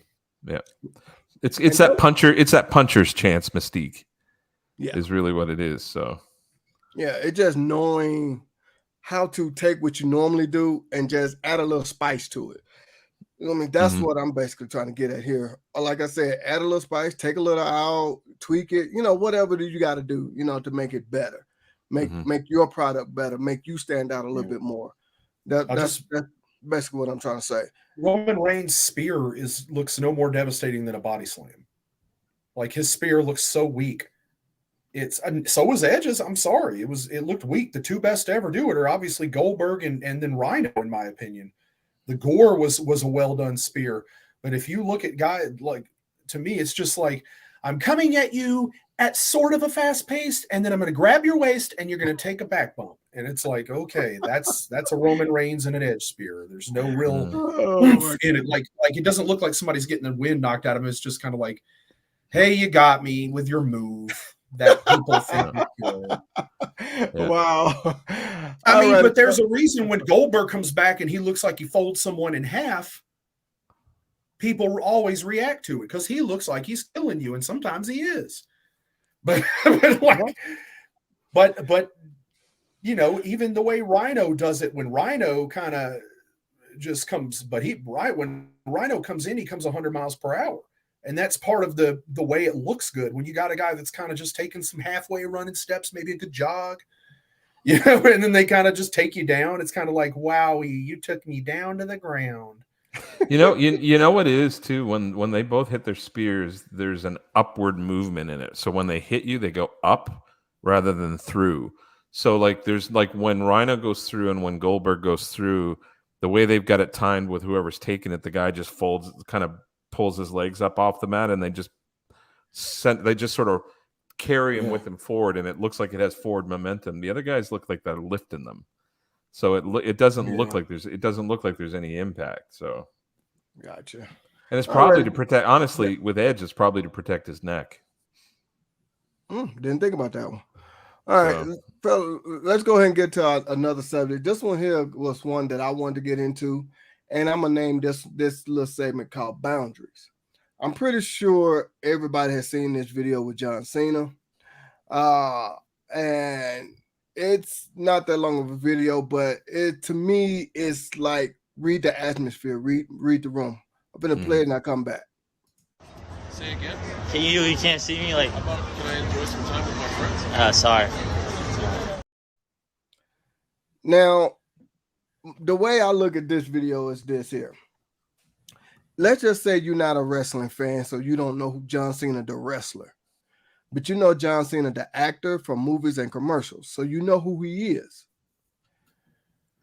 Yeah. It's that puncher's chance mystique. Yeah. Is really what it is. So Yeah, it's just knowing how to take what you normally do and just add a little spice to it. You know what I mean? That's what I'm basically trying to get at here. Like I said, add a little spice, take a little out, tweak it, whatever you got to do, to make it better, make your product better, make you stand out a little bit more. That's basically what I'm trying to say. Roman Reigns' spear looks no more devastating than a body slam. Like his spear looks so weak. So was Edge's. I'm sorry, it looked weak. The two best to ever do it are obviously Goldberg and then Rhino, in my opinion. The gore was a well done spear, but if you look at guys, like, to me, it's just like, I'm coming at you at sort of a fast pace, and then I'm going to grab your waist and you're going to take a back bump, and it's like, okay, that's a Roman Reigns and an Edge spear. There's no real oomph in it. Like it doesn't look like somebody's getting the wind knocked out of him. It's just kind of like, hey, you got me with your move that people think you could. Yeah. Wow. I mean, but there's a reason when Goldberg comes back and he looks like he folds someone in half, people always react to it because he looks like he's killing you, and sometimes he is. But even the way Rhino does it, when Rhino kind of just comes, when Rhino comes in, he comes 100 miles per hour. And that's part of the way it looks good. When you got a guy that's kind of just taking some halfway running steps, maybe a good jog, and then they kind of just take you down. It's kind of like, wowie, you took me down to the ground. You know what it is too, when they both hit their spears, there's an upward movement in it. So when they hit you, they go up rather than through. So there's when Rhino goes through and when Goldberg goes through, the way they've got it timed with whoever's taking it, the guy just pulls his legs up off the mat, and they just sort of carry him with him forward, and it looks like it has forward momentum. The other guys look like they're lifting them, so it doesn't look like there's any impact. So, gotcha. And it's probably to protect. Honestly, with Edge, it's probably to protect his neck. Didn't think about that one. All right, fella, let's go ahead and get to another subject. This one here was one that I wanted to get into, and I'm gonna name this little segment called Boundaries. I'm pretty sure everybody has seen this video with John Cena, and it's not that long of a video, but it to me is like read the atmosphere, read the room. I'm gonna play it and I come back. Say again? You can't see me, like. How about can I enjoy some time with my friends? Sorry. Now, the way I look at this video is this here. Let's just say you're not a wrestling fan, so you don't know who John Cena, the wrestler. But you know John Cena, the actor from movies and commercials, so you know who he is.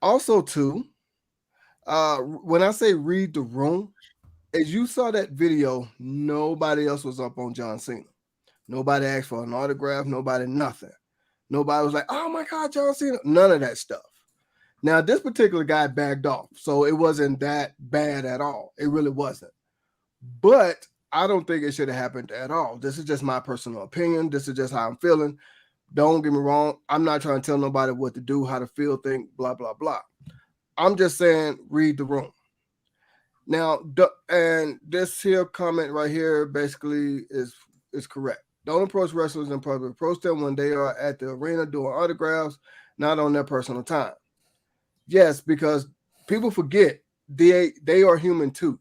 Also, too, when I say read the room, as you saw that video, nobody else was up on John Cena. Nobody asked for an autograph, nothing. Nobody was like, oh my God, John Cena. None of that stuff. Now, this particular guy backed off, so it wasn't that bad at all. It really wasn't. But I don't think it should have happened at all. This is just my personal opinion. This is just how I'm feeling. Don't get me wrong. I'm not trying to tell nobody what to do, how to feel, think, blah, blah, blah. I'm just saying, read the room. Now, and this here comment right here basically is correct. Don't approach wrestlers in public. Approach them when they are at the arena doing autographs, not on their personal time. Yes, because people forget they are human too.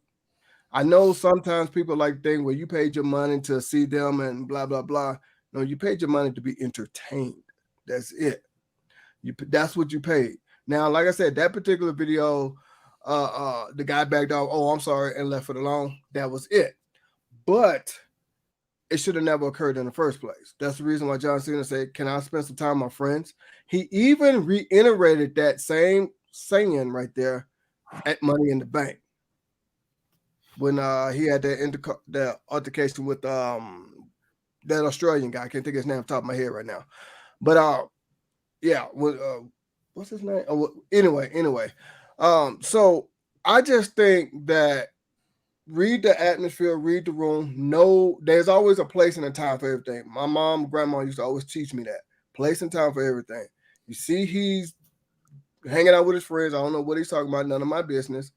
I know sometimes people like think, well, you paid your money to see them and blah, blah, blah. No, you paid your money to be entertained. That's it. That's what you paid. Now, like I said, that particular video, the guy backed off. Oh, I'm sorry, and left it alone. That was it. But it should have never occurred in the first place. That's the reason why John Cena said, "Can I spend some time with my friends?" He even reiterated that same saying right there at Money in the Bank when he had the altercation with that Australian guy. I can't think of his name off the top of my head right now. But yeah, what's his name? Oh, anyway. So I just think that read the atmosphere, read the room. No, there's always a place and a time for everything. My mom, grandma used to always teach me that. Place and time for everything. You see, he's hanging out with his friends. I don't know what he's talking about, none of my business.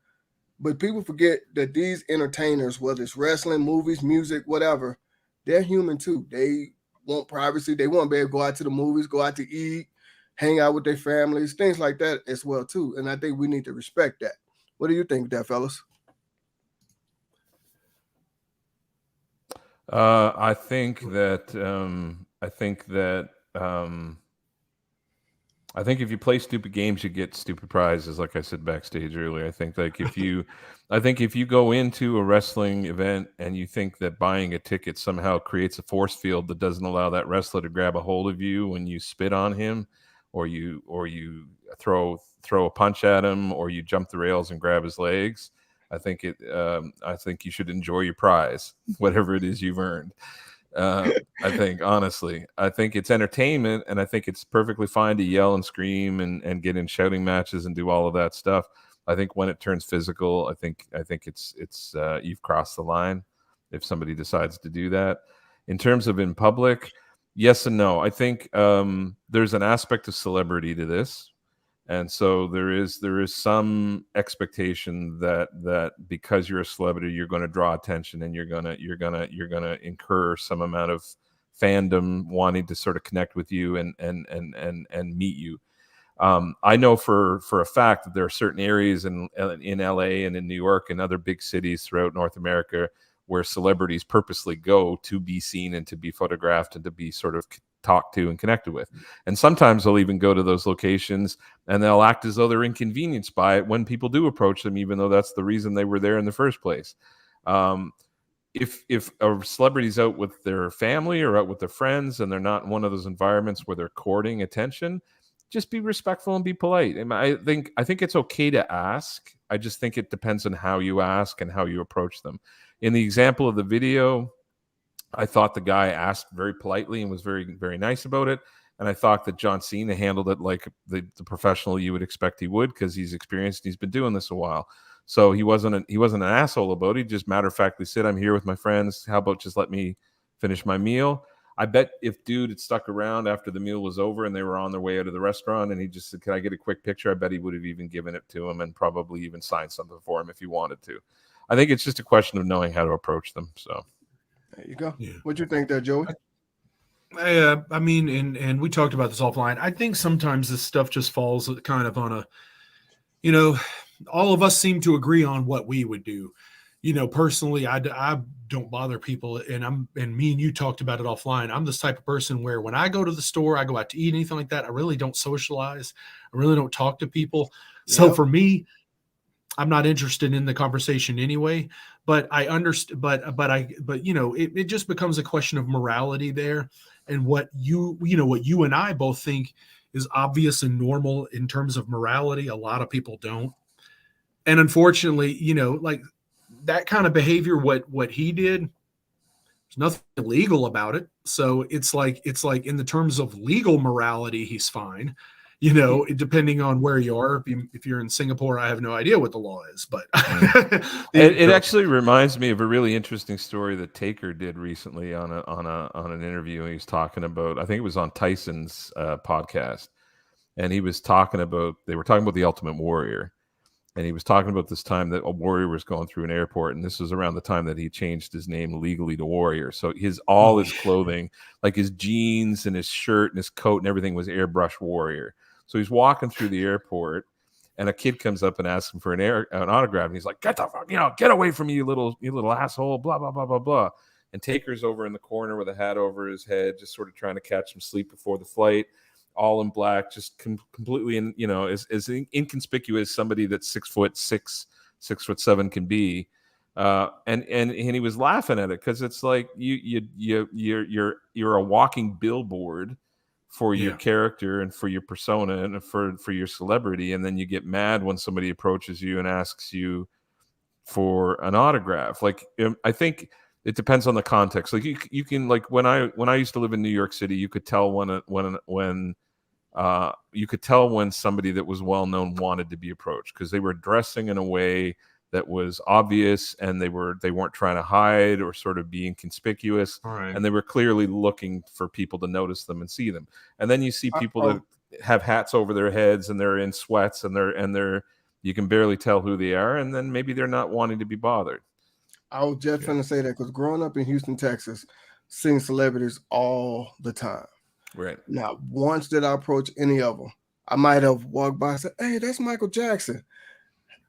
But people forget that these entertainers, whether it's wrestling, movies, music, whatever, they're human too. They want privacy. They want to be able to go out to the movies, go out to eat, hang out with their families, things like that as well too. And I think we need to respect that. What do you think of that, fellas? I think if you play stupid games, you get stupid prizes. Like I said backstage earlier, I think if you go into a wrestling event and you think that buying a ticket somehow creates a force field that doesn't allow that wrestler to grab a hold of you when you spit on him, or you throw a punch at him, or you jump the rails and grab his legs, I think you should enjoy your prize, whatever it is you've earned. I think it's entertainment, and I think it's perfectly fine to yell and scream and get in shouting matches and do all of that stuff. I think when it turns physical, I think it's you've crossed the line if somebody decides to do that. In terms of in public, yes and no. I think there's an aspect of celebrity to this. And so there is some expectation that because you're a celebrity, you're going to draw attention, and you're gonna incur some amount of fandom wanting to sort of connect with you and meet you. I know for a fact that there are certain areas in LA and in New York and other big cities throughout North America where celebrities purposely go to be seen and to be photographed and to be sort of talked to and connected with. And sometimes they'll even go to those locations and they'll act as though they're inconvenienced by it when people do approach them, even though that's the reason they were there in the first place. If a celebrity's out with their family or out with their friends and they're not in one of those environments where they're courting attention, just be respectful and be polite. And I think it's okay to ask. I just think it depends on how you ask and how you approach them. In the example of the video, I thought the guy asked very politely and was very, very nice about it. And I thought that John Cena handled it like the professional you would expect he would, because he's experienced. He's been doing this a while. So he wasn't an asshole about it. He just matter-of-factly said, "I'm here with my friends. How about just let me finish my meal?" I bet if dude had stuck around after the meal was over and they were on their way out of the restaurant and he just said, "Can I get a quick picture?" I bet he would have even given it to him and probably even signed something for him if he wanted to. I think it's just a question of knowing how to approach them. So there you go. Yeah. What you think there, Joey? I mean, and we talked about this offline. I think sometimes this stuff just falls kind of on a, all of us seem to agree on what we would do. Personally, I don't bother people, and me and you talked about it offline. I'm this type of person where when I go to the store, I go out to eat, anything like that, I really don't socialize. I really don't talk to people. So for me, I'm not interested in the conversation anyway, but I understand, but it just becomes a question of morality there, and what you and I both think is obvious and normal in terms of morality. A lot of people don't. And unfortunately, like that kind of behavior, what he did, there's nothing illegal about it. So it's like in the terms of legal morality, he's fine. Depending on where you are. If you're in Singapore, I have no idea what the law is, but it actually reminds me of a really interesting story that Taker did recently on an interview. He was talking about, I think it was on Tyson's podcast, and they were talking about the Ultimate Warrior, and he was talking about this time that a warrior was going through an airport, and this was around the time that he changed his name legally to Warrior. So his clothing, like his jeans and his shirt and his coat and everything, was Airbrush Warrior. So he's walking through the airport, and a kid comes up and asks him for an autograph, and he's like, "Get the fuck, get away from me, you little asshole!" Blah blah blah blah blah. And Taker's over in the corner with a hat over his head, just sort of trying to catch some sleep before the flight. all in black, just completely, as inconspicuous somebody that's 6'6", 6'7" can be. And he was laughing at it because it's like you're a walking billboard for your character and for your persona and for your celebrity, and then you get mad when somebody approaches you and asks you for an autograph. Like, I think it depends on the context. Like you can, like, when I used to live in New York City, you could tell when somebody that was well known wanted to be approached because they were dressing in a way that was obvious, and they weren't trying to hide or sort of being conspicuous, and they were clearly looking for people to notice them and see them. And then you see people that have hats over their heads and they're in sweats and they're you can barely tell who they are, and then maybe they're not wanting to be bothered. I was just going to say that because growing up in Houston, Texas, seeing celebrities all the time. Right. Now, once did I approach any of them, I might have walked by and said, "Hey, that's Michael Jackson.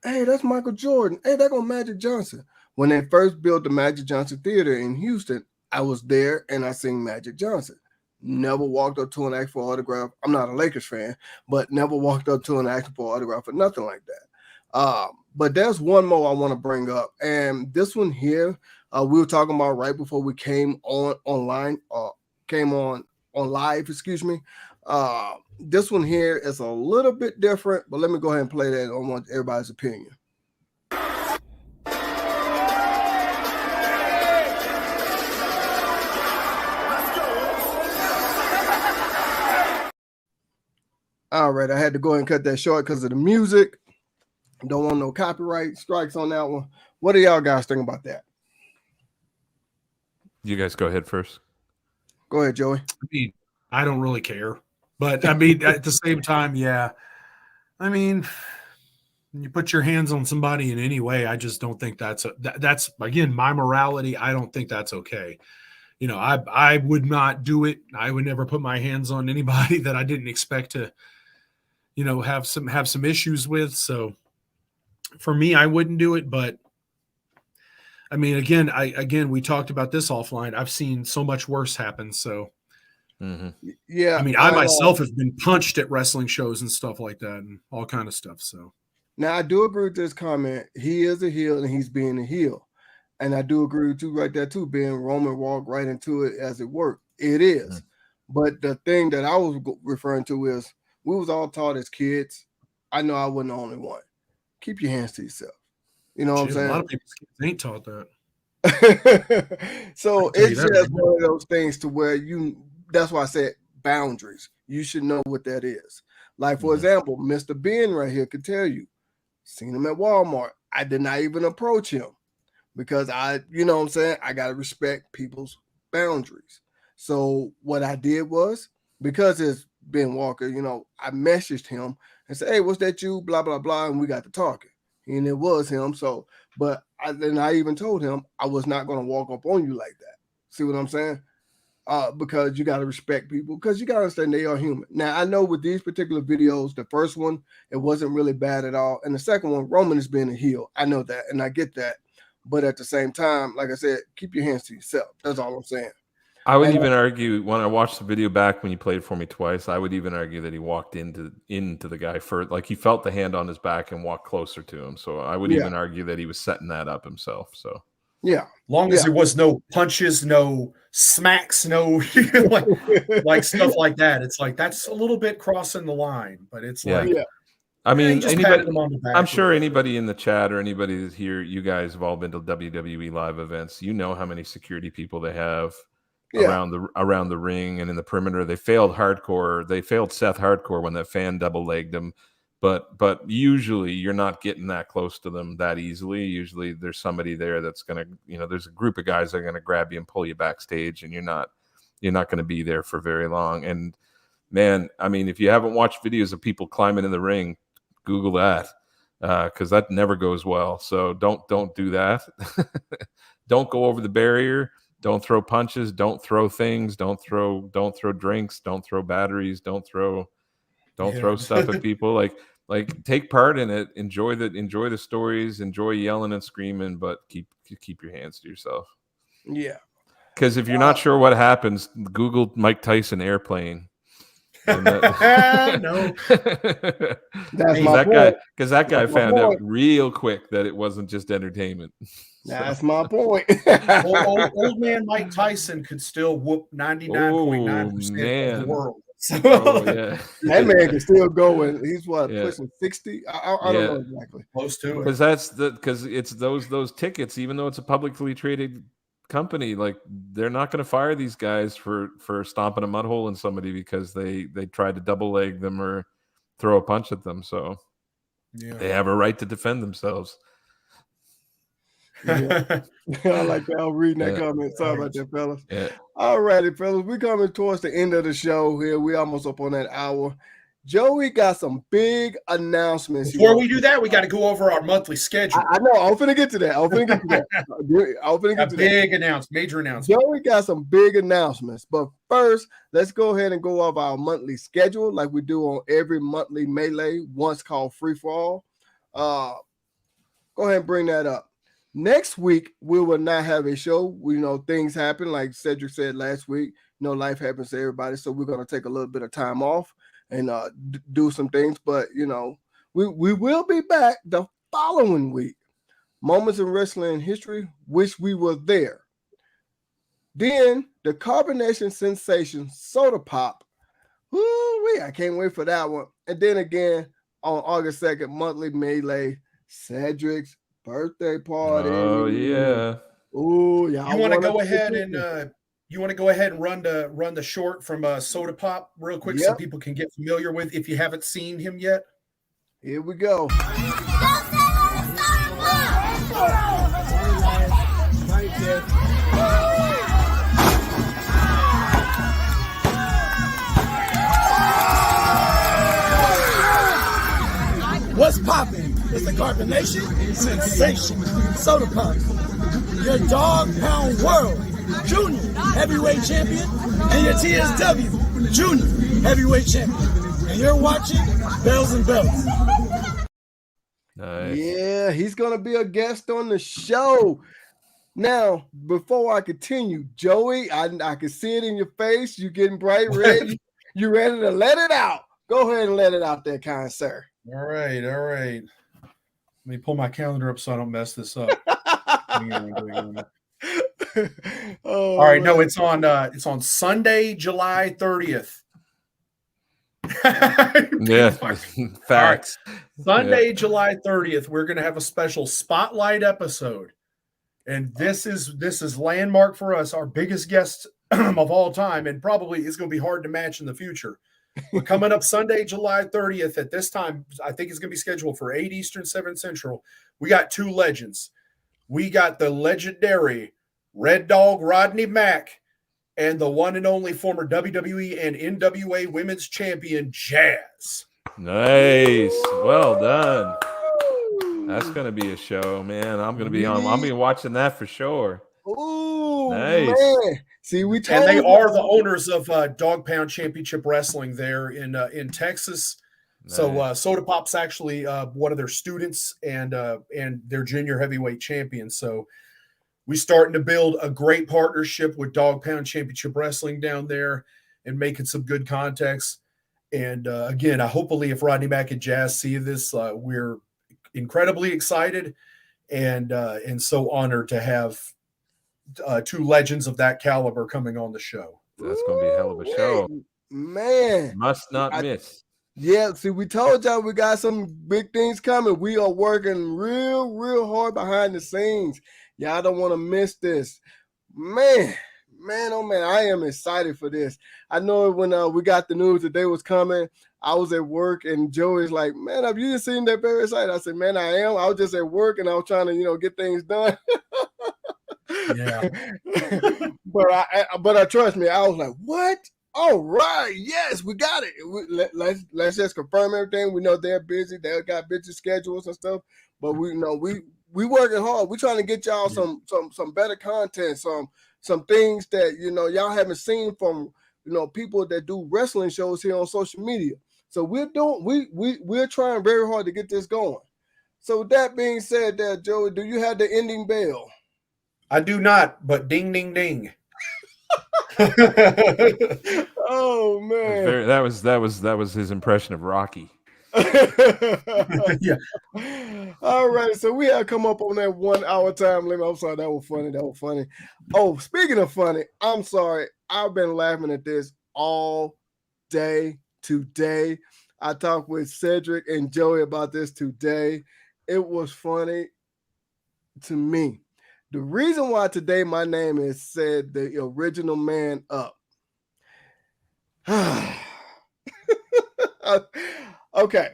Hey, that's Michael Jordan. Hey, there go Magic Johnson." When they first built the Magic Johnson Theater in Houston, I was there and I seen Magic Johnson. Never walked up to and asked for an autograph. I'm not a Lakers fan, but never walked up to and asked for an autograph or nothing like that. But there's one more I want to bring up, and this one here, we were talking about right before we came on live. Excuse me. This one here is a little bit different, but let me go ahead and play that. I want everybody's opinion. All right, I had to go ahead and cut that short because of the music. Don't want no copyright strikes on that one. What do y'all guys think about that? You guys go ahead first. Go ahead, Joey. I mean, I don't really care. But, I mean, at the same time, yeah. I mean, when you put your hands on somebody in any way, I just don't think that's again, my morality. I don't think that's okay. You know, I would not do it. I would never put my hands on anybody that I didn't expect to, you know, have some issues with. So for me, I wouldn't do it. But I mean, again, we talked about this offline. I've seen so much worse happen. So. Mm-hmm. Yeah, I mean, I myself have been punched at wrestling shows and stuff like that, and all kind of stuff. So now I do agree with this comment. He is a heel, and he's being a heel, and I do agree with you right there too. Being Roman walked right into it as it worked. It is, but the thing that I was referring to is we was all taught as kids. I know I wasn't the only one. Keep your hands to yourself. You know what I'm saying? A lot of people ain't taught that. So it's just one of those things to where that's why I said boundaries. You should know what that is. Like, for example, Mr. Ben right here could tell you, seen him at Walmart. I did not even approach him because you know what I'm saying? I got to respect people's boundaries. So what I did was, because it's Ben Walker, you know, I messaged him and said, "Hey, what's that you? Blah, blah, blah." And we got to talking. And it was him. So, but I even told him I was not going to walk up on you like that. See what I'm saying? Because you got to respect people, because you got to understand they are human. Now, I know with these particular videos, the first one, it wasn't really bad at all. And the second one, Roman is being a heel. I know that, and I get that. But at the same time, like I said, keep your hands to yourself. That's all I'm saying. I would even argue, when I watched the video back when you played for me twice, I would even argue that he walked into the guy first. Like, he felt the hand on his back and walked closer to him. So I would even argue that he was setting that up himself. So. Yeah. Long as there was no punches, no smacks, no like stuff like that. It's like that's a little bit crossing the line, but it's I mean, I'm sure anybody in the chat or anybody that's here, you guys have all been to WWE live events. You know how many security people they have around the ring and in the perimeter. They failed hardcore. They failed Seth hardcore when that fan double legged him. But usually you're not getting that close to them that easily. Usually there's somebody there that's going to, you know, there's a group of guys that are going to grab you and pull you backstage, and you're not going to be there for very long. And man, I mean, if you haven't watched videos of people climbing in the ring, Google that, because that never goes well. So don't do that. Don't go over the barrier. Don't throw punches. Don't throw things. Don't throw drinks. Don't throw batteries. Don't throw stuff at people. Like take part in it, enjoy the stories, enjoy yelling and screaming, but keep your hands to yourself. Yeah. Because if you're not sure what happens, Google Mike Tyson airplane. And that, No. That's Hey, my that point. guy, because that guy That's my found out point. real quick that it wasn't just entertainment. That's my point. old man Mike Tyson could still whoop 99.9% of the man. world. So, Oh yeah, That man can still go, and he's what, Yeah. pushing 60? I don't know exactly. close to it. because it's those tickets. Even though it's a publicly traded company, like they're not going to fire these guys for stomping a mud hole in somebody because they tried to double leg them or throw a punch at them. So they have a right to defend themselves. Yeah. I like that. I'm reading that Yeah. comment. Sorry about that, fellas. Yeah. All righty, fellas. We're coming towards the end of the show here. We almost up on that hour. Joey got some big announcements. Before we do that, we got to go over our monthly schedule. I know. I'm finna get to that. I'm finna get to that. A big announcement, major announcement. Joey got some big announcements. But first, let's go ahead and go over our monthly schedule like we do on every monthly Melee, once called Free For All. Go ahead and bring that up. Next week, we will not have a show. We know things happen, like Cedric said last week. Life happens to everybody, so we're going to take a little bit of time off and do some things. But, we will be back the following week. Moments in Wrestling History, wish we were there. Then, the Carbonation Sensation Soda Pop. Woo-wee, I can't wait for that one. And then again, on August 2nd, monthly Melee, Cedric's birthday party. Oh yeah. Oh yeah. You want to go ahead and run the short from Soda Pop real quick so people can get familiar with if you haven't seen him yet. Here we go. What's poppin'? It's the Carbonation Sensation Soda Pop. Your dog pound world junior heavyweight champion and your TSW junior heavyweight champion. And you're watching Bells and Bells. Nice. Yeah, he's gonna be a guest on the show. Now, before I continue, Joey, I can see it in your face. You getting bright red. You ready to let it out? Go ahead and let it out there, kind sir. All right. Let me pull my calendar up so I don't mess this up. All right, no, it's on Sunday, July 30th. Yeah, facts. Right. Sunday, July 30th, we're going to have a special spotlight episode. And this is landmark for us, our biggest guest of all time, and probably is going to be hard to match in the future. We're coming up Sunday, July 30th. At this time, I think it's going to be scheduled for 8 Eastern, 7 Central. We got two legends. We got the legendary Red Dog Rodney Mack and the one and only former WWE and NWA Women's Champion Jazz. Nice. Well done. That's going to be a show, man. I'm going to be on. I'll be watching that for sure. Ooh, nice. Man. See, we told and they are the owners of Dog Pound Championship Wrestling there in Texas. Nice. So Soda Pop's actually one of their students and their junior heavyweight champion. So we starting to build a great partnership with Dog Pound Championship Wrestling down there and making some good contacts. And again, hopefully if Rodney Mack and Jazz see this, we're incredibly excited and so honored to have two legends of that caliber coming on the show. That's going to be a hell of a show. Man. Must not miss. Yeah, see, we told y'all we got some big things coming. We are working real hard behind the scenes. Y'all don't want to miss this. Man, oh man, I am excited for this. I know when we got the news that they was coming, I was at work and Joey's like, man, have you seen that very excited? I said, man, I am. I was just at work and I was trying to, get things done. Yeah. but trust me, I was like, what? All right, yes, we got it. Let's just confirm everything. We know they're busy. They got busy schedules and stuff, but we know we working hard. We're trying to get y'all some better content, some things that y'all haven't seen from people that do wrestling shows here on social media. So we're trying very hard to get this going. So with that being said, there, Joey, do you have the ending bell? I do not, but ding, ding, ding. Oh man. That was his impression of Rocky. Yeah. All right, so we have come up on that 1 hour time limit. I'm sorry, that was funny. That was funny. Oh, speaking of funny, I'm sorry. I've been laughing at this all day today. I talked with Cedric and Joey about this today. It was funny to me. The reason why today my name is said the original man up. Okay.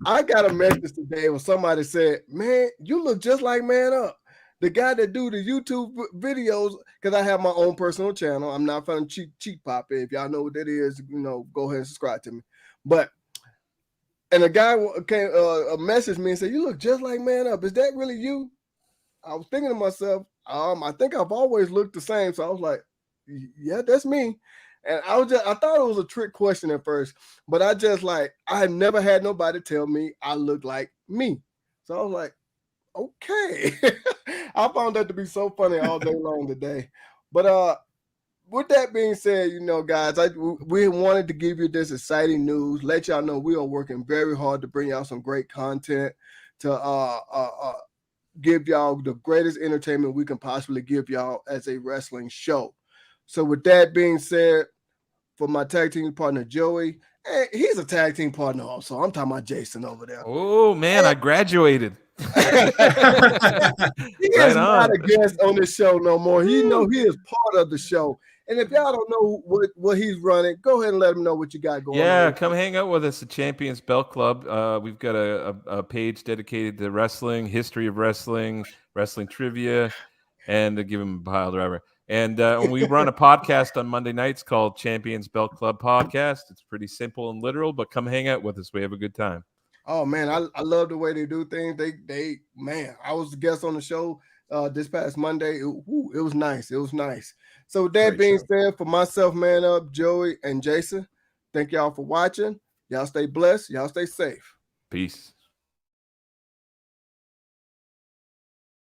I got a message today where somebody said, man, you look just like Man Up. The guy that do the YouTube videos, because I have my own personal channel. I'm not from cheap pop. If y'all know what that is, go ahead and subscribe to me. And a guy came messaged me and said, you look just like Man Up. Is that really you? I was thinking to myself, I think I've always looked the same. So I was like, yeah, that's me. And I thought it was a trick question at first, but I had never had nobody tell me I look like me. So I was like, okay. I found that to be so funny all day long today. But with that being said, guys, we wanted to give you this exciting news, let y'all know we are working very hard to bring y'all some great content to give y'all the greatest entertainment we can possibly give y'all as a wrestling show. So with that being said, for my tag team partner, Joey, and he's a tag team partner also. I'm talking about Jason over there. Oh, man, I graduated. He is not a guest on this show no more. He is part of the show. And if y'all don't know what he's running, go ahead and let him know what you got going on. Yeah, come hang out with us at Champions Belt Club. We've got a page dedicated to wrestling, history of wrestling, wrestling trivia, and to give him a pile driver. And we run a podcast on Monday nights called Champions Belt Club Podcast. It's pretty simple and literal, but come hang out with us. We have a good time. Oh man, I love the way they do things. They I was the guest on the show this past Monday. It was nice. It was nice. So with that being said, for myself, Man Up, Joey, and Jason, thank y'all for watching. Y'all stay blessed. Y'all stay safe. Peace.